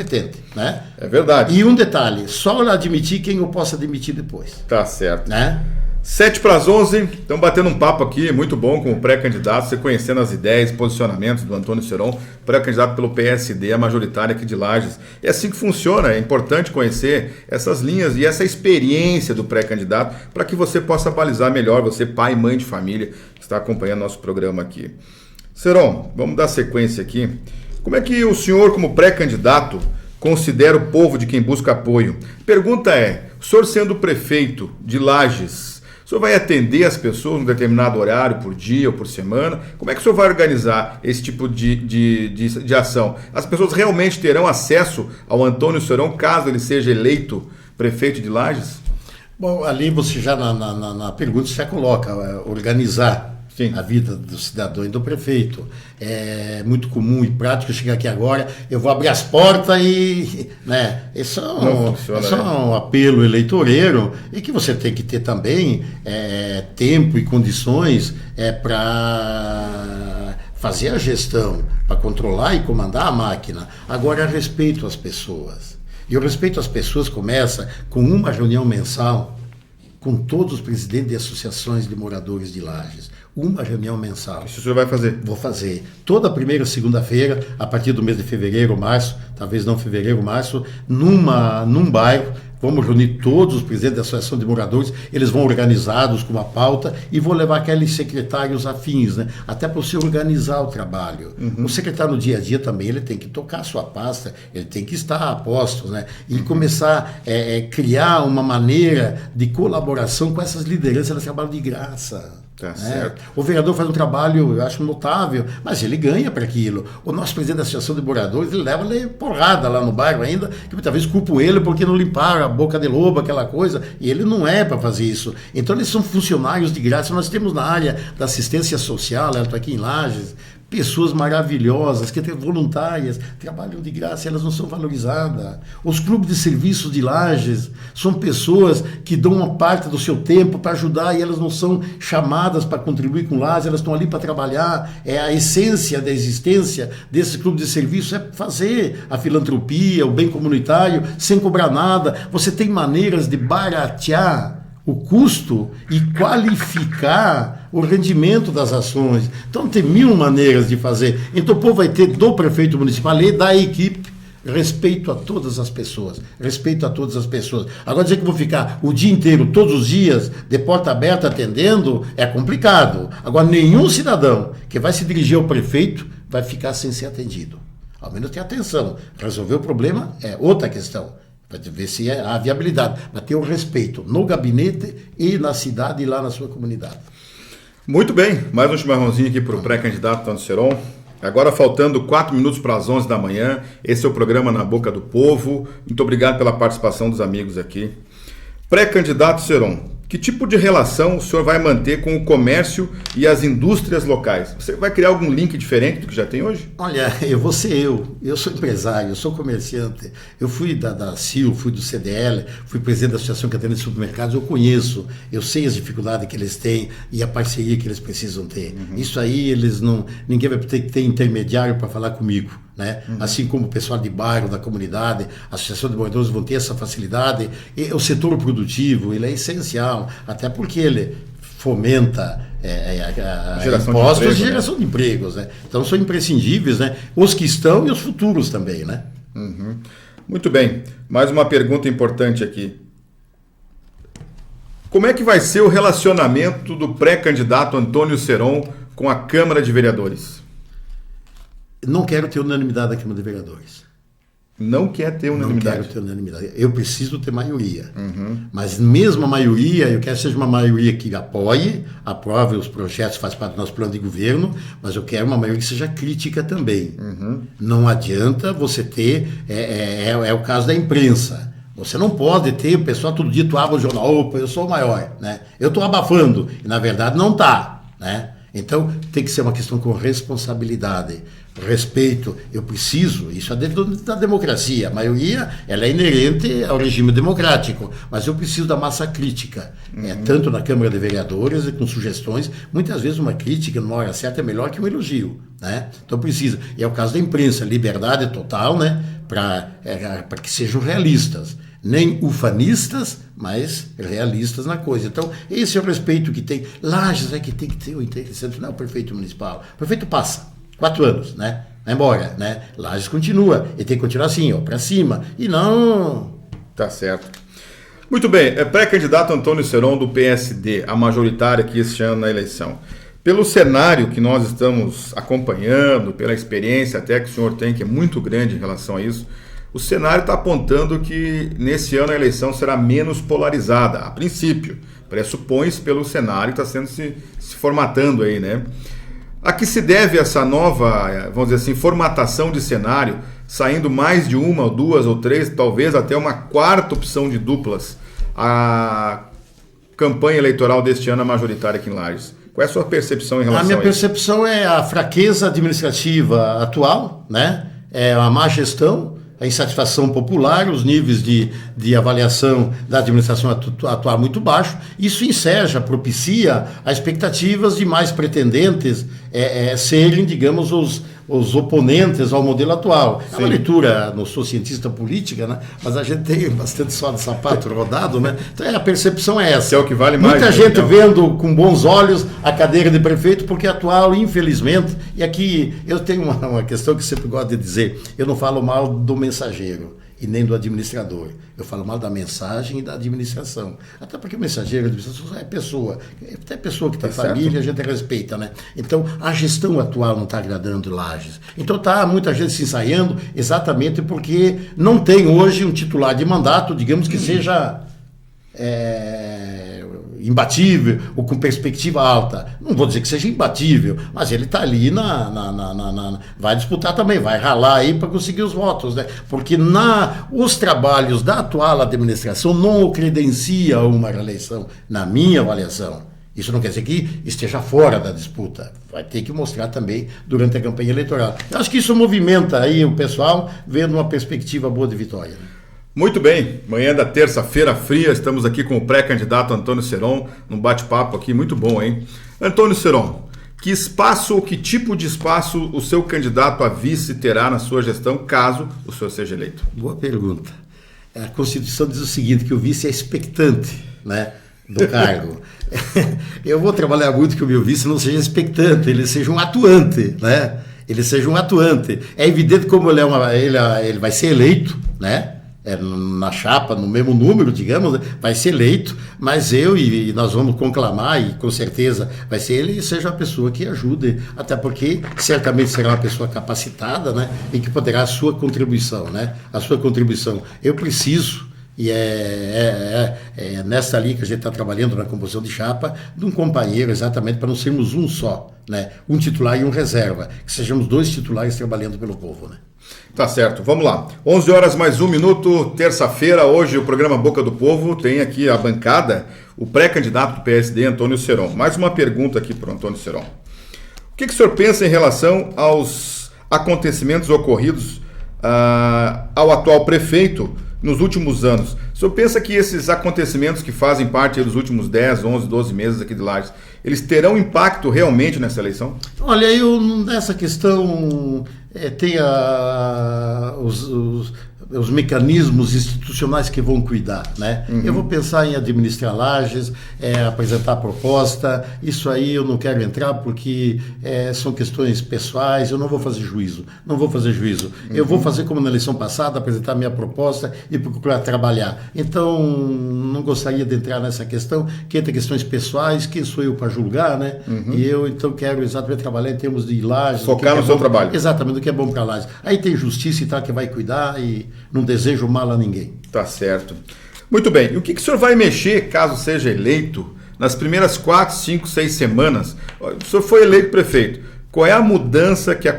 Né? É verdade. E um detalhe, só admitir quem eu possa admitir depois. Tá certo. Né? 7 para as 11, estamos batendo um papo aqui, muito bom com o pré-candidato, você conhecendo as ideias, posicionamentos do Antônio Seron, pré-candidato pelo PSD, a majoritária aqui de Lages. É assim que funciona, é importante conhecer essas linhas e essa experiência do pré-candidato para que você possa balizar melhor, você pai e mãe de família que está acompanhando nosso programa aqui. Seron, vamos dar sequência aqui. Como é que o senhor, como pré-candidato, considera o povo de quem busca apoio? Pergunta é, o senhor sendo prefeito de Lages, o senhor vai atender as pessoas num determinado horário, por dia ou por semana? Como é que o senhor vai organizar esse tipo de ação? As pessoas realmente terão acesso ao Antônio Seron caso ele seja eleito prefeito de Lages? Bom, ali você já na pergunta você já coloca organizar. Sim. A vida do cidadão e do prefeito. É muito comum e prático chegar aqui agora, eu vou abrir as portas e... Né, isso é um apelo eleitoreiro e que você tem que ter também tempo e condições para fazer a gestão, para controlar e comandar a máquina. Agora, respeito às pessoas. E o respeito às pessoas começa com uma reunião mensal com todos os presidentes de associações de moradores de Lages. Uma reunião mensal. Isso o senhor vai fazer? Vou fazer. Toda primeira segunda-feira, a partir do mês de fevereiro ou março, talvez não fevereiro, março, num bairro, vamos reunir todos os presidentes da Associação de Moradores, eles vão organizados com uma pauta e vou levar aqueles secretários afins, né? Até para você organizar o trabalho. Uhum. O secretário no dia a dia também, ele tem que tocar a sua pasta, ele tem que estar a postos, né? E começar a criar uma maneira de colaboração com essas lideranças, elas trabalham de graça. Tá certo. O vereador faz um trabalho, eu acho, notável, mas ele ganha para aquilo. O nosso presidente da Associação de Moradores, ele leva porrada lá no bairro ainda, que muitas vezes culpam ele porque não limparam a boca de lobo, aquela coisa, e ele não é para fazer isso. Então eles são funcionários de graça. Nós temos na área da assistência social, eu estou aqui em Lages, pessoas maravilhosas, que voluntárias, trabalham de graça, elas não são valorizadas. Os clubes de serviços de Lages são pessoas que dão uma parte do seu tempo para ajudar e elas não são chamadas para contribuir com Lages, elas estão ali para trabalhar. É a essência da existência desses clubes de serviço, é fazer a filantropia, o bem comunitário, sem cobrar nada. Você tem maneiras de baratear o custo e qualificar o rendimento das ações. Então tem 1000 maneiras de fazer. Então o povo vai ter do prefeito municipal e da equipe respeito a todas as pessoas. Respeito a todas as pessoas. Agora dizer que vou ficar o dia inteiro, todos os dias, de porta aberta atendendo, é complicado. Agora nenhum cidadão que vai se dirigir ao prefeito vai ficar sem ser atendido. Ao menos tem atenção. Resolver o problema é outra questão. Para ver se há viabilidade, para ter o respeito no gabinete e na cidade e lá na sua comunidade. Muito bem, mais um chimarrãozinho aqui para o pré-candidato Antônio Seron. Agora faltando 4 minutos para as 11 da manhã, esse é o programa Na Boca do Povo. Muito obrigado pela participação dos amigos aqui. Pré-candidato Seron, que tipo de relação o senhor vai manter com o comércio e as indústrias locais? Você vai criar algum link diferente do que já tem hoje? Olha, eu vou ser eu sou empresário, eu sou comerciante, eu fui da CIL, fui do CDL, fui presidente da Associação Catarinense de Supermercados, eu conheço, eu sei as dificuldades que eles têm e a parceria que eles precisam ter. Uhum. Isso aí, ninguém vai ter que ter intermediário para falar comigo. Né? Uhum. Assim como o pessoal de bairro, da comunidade, a Associação de Moradores vão ter essa facilidade. E o setor produtivo, ele é essencial, até porque ele fomenta impostos e geração de empregos. Né? Então são imprescindíveis, né? Os que estão e os futuros também. Né? Uhum. Muito bem, mais uma pergunta importante aqui. Como é que vai ser o relacionamento do pré-candidato Antônio Seron com a Câmara de Vereadores? Não quero ter unanimidade da Câmara de Vereadores. Não quer ter unanimidade? Não quero ter unanimidade. Eu preciso ter maioria. Uhum. Mas mesmo a maioria, eu quero que seja uma maioria que aprove os projetos, faz parte do nosso plano de governo, mas eu quero uma maioria que seja crítica também. Uhum. Não adianta você ter, é o caso da imprensa. Você não pode ter o pessoal todo dia abre o jornal, opa, eu sou o maior. Né? Eu estou abafando, e na verdade não está. Né? Então tem que ser uma questão com responsabilidade. Respeito, eu preciso, isso é dentro da democracia, a maioria ela é inerente ao regime democrático, mas eu preciso da massa crítica, tanto na Câmara de Vereadores, com sugestões, muitas vezes uma crítica numa hora certa é melhor que um elogio, né? Então precisa, e é o caso da imprensa, liberdade total, né? Para que sejam realistas. Nem ufanistas, mas realistas na coisa. Então, esse é o respeito que tem. Lages é que tem que ter o interessante, não é o prefeito municipal. O prefeito passa 4 anos, né? Vai embora, né? Lages continua. E tem que continuar assim, ó, para cima. E não... Tá certo. Muito bem. Pré-candidato Antônio Seron, do PSD, a majoritária aqui este ano na eleição. Pelo cenário que nós estamos acompanhando, pela experiência até que o senhor tem, que é muito grande em relação a isso, o cenário está apontando que nesse ano a eleição será menos polarizada, a princípio. Pressupõe-se pelo cenário que está sendo se formatando aí, né? A que se deve essa nova, vamos dizer assim, formatação de cenário, saindo mais de uma, ou 2 ou 3, talvez até uma 4ª opção de duplas, a campanha eleitoral deste ano, a majoritária aqui em Lages? Qual é a sua percepção em relação a isso? A minha percepção é a fraqueza administrativa atual, né? É a má gestão, a insatisfação popular, os níveis de avaliação da administração atual muito baixo. Isso enseja, propicia as expectativas de mais pretendentes serem, digamos, os oponentes ao modelo atual. Sim. É uma leitura, não sou cientista política, né? Mas a gente tem bastante só de sapato rodado, né? Então a percepção é essa. É o que vale mais. Muita gente vendo com bons olhos a cadeira de prefeito, porque atual, infelizmente, e aqui eu tenho uma questão que sempre gosto de dizer, eu não falo mal do mensageiro e nem do administrador. Eu falo mal da mensagem e da administração. Até porque o mensageiro, a administração é pessoa. Até pessoa que tem família, a gente respeita, né? Então, a gestão atual não está agradando Lages. Então, está muita gente se ensaiando exatamente porque não tem hoje um titular de mandato, digamos que seja... imbatível ou com perspectiva alta. Não vou dizer que seja imbatível, mas ele está ali vai disputar também, vai ralar aí para conseguir os votos, né? Porque os trabalhos da atual administração não o credencia uma reeleição, na minha avaliação. Isso não quer dizer que esteja fora da disputa. Vai ter que mostrar também durante a campanha eleitoral. Eu acho que isso movimenta aí o pessoal vendo uma perspectiva boa de vitória, né? Muito bem, manhã da terça-feira fria, estamos aqui com o pré-candidato Antônio Seron, num bate-papo aqui muito bom, hein? Antônio Seron, que espaço ou que tipo de espaço o seu candidato a vice terá na sua gestão, caso o senhor seja eleito? Boa pergunta. A Constituição diz o seguinte, que o vice é expectante, né, do cargo. Eu vou trabalhar muito que o meu vice não seja expectante, ele seja um atuante, né? Ele seja um atuante. É evidente como ele vai ser eleito, né? Na chapa, no mesmo número, digamos, vai ser eleito, mas e nós vamos conclamar, e com certeza vai ser ele, seja uma pessoa que ajude, até porque certamente será uma pessoa capacitada, né, e que poderá a sua contribuição, né, a sua contribuição. Eu preciso, e é nessa linha que a gente está trabalhando na composição de chapa, de um companheiro exatamente para não sermos um só, né, um titular e um reserva, que sejamos 2 titulares trabalhando pelo povo, né. Tá certo, vamos lá. 11 horas mais 1 minuto, terça-feira, hoje o programa Boca do Povo tem aqui a bancada, o pré-candidato do PSD, Antônio Seron. Mais uma pergunta aqui para o Antônio Seron. O que o senhor pensa em relação aos acontecimentos ocorridos ao atual prefeito nos últimos anos? O senhor pensa que esses acontecimentos que fazem parte dos últimos 10, 11, 12 meses aqui de Lages, eles terão impacto realmente nessa eleição? Olha, eu nessa questão tem os mecanismos institucionais que vão cuidar, né? Uhum. Eu vou pensar em administrar Lages, apresentar a proposta, isso aí eu não quero entrar porque são questões pessoais, eu não vou fazer juízo, Uhum. Eu vou fazer como na eleição passada, apresentar minha proposta e procurar trabalhar. Então, não gostaria de entrar nessa questão, que tem questões pessoais, quem sou eu para julgar, né? Uhum. E eu, então, quero exatamente trabalhar em termos de Lages. Focar no seu trabalho. Exatamente, do que é bom para Lages. Aí tem justiça e tal, que vai cuidar e não desejo mal a ninguém. Tá certo. Muito bem. E o que o senhor vai mexer, caso seja eleito, nas primeiras 4, 5, 6 semanas? O senhor foi eleito prefeito. Qual é a mudança que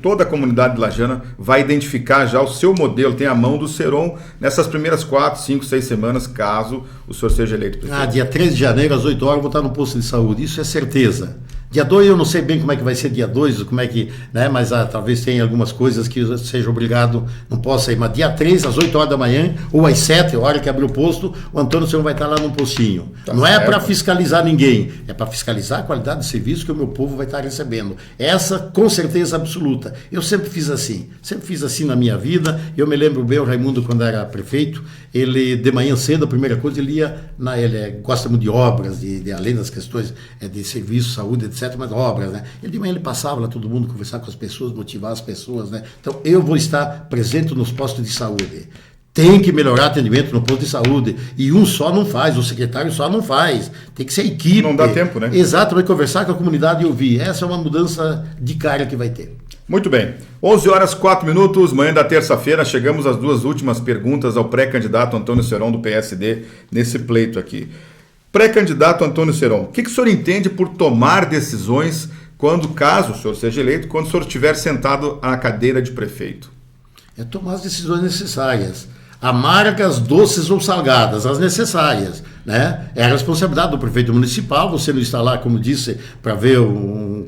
toda a comunidade lajana vai identificar já o seu modelo, tem a mão do Seron nessas primeiras 4, 5, 6 semanas, caso o senhor seja eleito prefeito? Dia 13 de janeiro, às 8 horas, eu vou estar no posto de saúde. Isso é certeza. Dia 2 eu não sei bem como é que vai ser dia 2, como é que, né, mas talvez tenha algumas coisas que eu seja obrigado, não possa ir, mas dia 3, às 8 horas da manhã, ou às 7, a hora que abrir o posto, o Antônio Serão vai estar lá num postinho. Tá, não certo. É para fiscalizar ninguém, é para fiscalizar a qualidade de serviço que o meu povo vai estar recebendo. Essa, com certeza absoluta. Eu sempre fiz assim na minha vida. Eu me lembro bem, o Raimundo, quando era prefeito, ele, de manhã cedo, a primeira coisa, ele ia, ele gosta muito de obras, além das questões de serviço, saúde, etc., mas obras, né? Ele de manhã ele passava lá, todo mundo, conversar com as pessoas, motivar as pessoas, né? Então, eu vou estar presente nos postos de saúde. Tem que melhorar o atendimento no posto de saúde. E um só não faz, o secretário só não faz. Tem que ser equipe. Não dá tempo, né? Exato, vai conversar com a comunidade e ouvir. Essa é uma mudança de cara que vai ter. Muito bem. 11 horas 4 minutos, manhã da terça-feira, chegamos às duas últimas perguntas ao pré-candidato Antônio Serão do PSD nesse pleito aqui. Pré-candidato Antônio Serão, o que o senhor entende por tomar decisões quando, caso o senhor seja eleito, quando o senhor estiver sentado na cadeira de prefeito? É tomar as decisões necessárias. Amargas, doces ou salgadas, as necessárias, né? É a responsabilidade do prefeito municipal. Você não está lá, como disse, para ver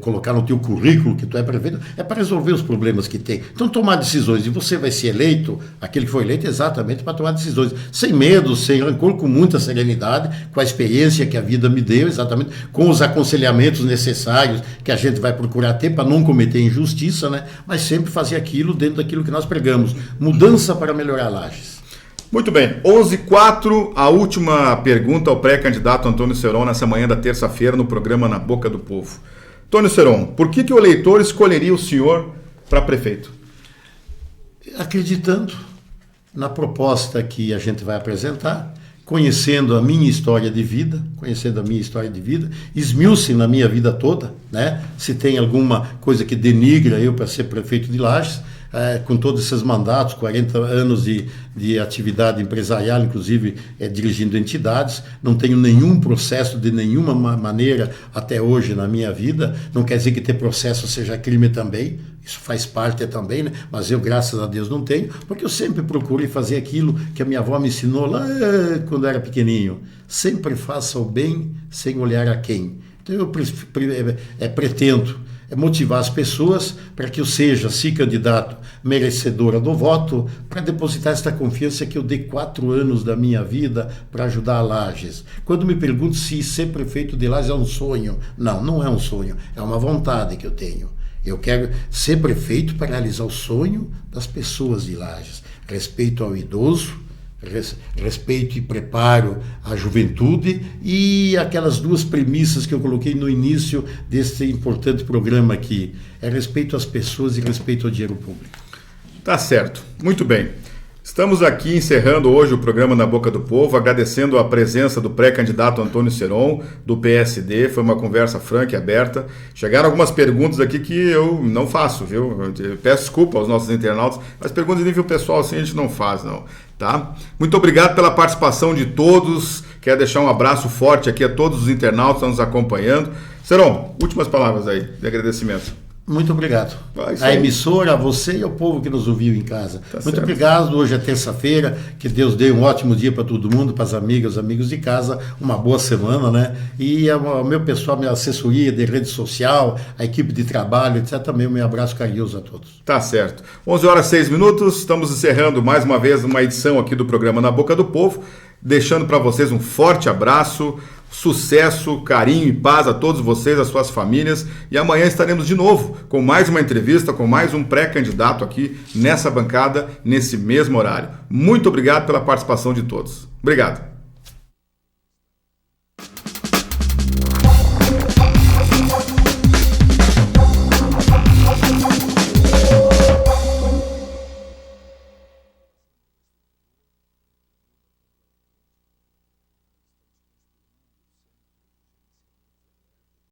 colocar no teu currículo que tu é prefeito, é para resolver os problemas que tem. Então, tomar decisões, e você vai ser eleito, aquele que foi eleito, exatamente para tomar decisões, sem medo, sem rancor, com muita serenidade, com a experiência que a vida me deu, exatamente, com os aconselhamentos necessários que a gente vai procurar ter para não cometer injustiça, né? Mas sempre fazer aquilo dentro daquilo que nós pregamos, mudança para melhorar Lages. Muito bem, 11h04, a última pergunta ao pré-candidato Antônio Serão nessa manhã da terça-feira no programa Na Boca do Povo. Antônio Serão, por que o eleitor escolheria o senhor para prefeito? Acreditando na proposta que a gente vai apresentar, conhecendo a minha história de vida, esmiucem na minha vida toda, né? Se tem alguma coisa que denigra eu para ser prefeito de Lages, com todos esses mandatos, 40 anos de atividade empresarial, inclusive dirigindo entidades, não tenho nenhum processo de nenhuma maneira até hoje na minha vida. Não quer dizer que ter processo seja crime também, isso faz parte também, né? Mas eu, graças a Deus, não tenho, porque eu sempre procurei fazer aquilo que a minha avó me ensinou lá quando eu era pequenininho. Sempre faça o bem sem olhar a quem. Então eu pretendo motivar as pessoas para que eu seja, se candidato, merecedora do voto, para depositar esta confiança que eu dei 4 anos da minha vida para ajudar a Lages. Quando me pergunto se ser prefeito de Lages é um sonho, não é um sonho, é uma vontade que eu tenho. Eu quero ser prefeito para realizar o sonho das pessoas de Lages. Respeito ao idoso, respeito e preparo à juventude e aquelas 2 premissas que eu coloquei no início desse importante programa aqui. É respeito às pessoas e respeito ao dinheiro público. Tá certo. Muito bem. Estamos aqui encerrando hoje o programa Na Boca do Povo, agradecendo a presença do pré-candidato Antônio Serão, do PSD. Foi uma conversa franca e aberta. Chegaram algumas perguntas aqui que eu não faço, viu? Eu peço desculpa aos nossos internautas, mas perguntas de nível pessoal assim a gente não faz, não. Tá? Muito obrigado pela participação de todos. Quero deixar um abraço forte aqui a todos os internautas que estão nos acompanhando. Serão, últimas palavras aí de agradecimento. Muito obrigado. A emissora, a você e ao povo que nos ouviu em casa. Tá muito certo. Obrigado. Hoje é terça-feira. Que Deus dê um ótimo dia para todo mundo, para as amigas, amigos de casa. Uma boa semana, né? E ao meu pessoal, minha assessoria de rede social, a equipe de trabalho, etc. Também um abraço carinhoso a todos. Tá certo. 11 horas 6 minutos. Estamos encerrando mais uma vez uma edição aqui do programa Na Boca do Povo. Deixando para vocês um forte abraço. Sucesso, carinho e paz a todos vocês, as suas famílias. E amanhã estaremos de novo com mais uma entrevista, com mais um pré-candidato aqui nessa bancada, nesse mesmo horário. Muito obrigado pela participação de todos. Obrigado.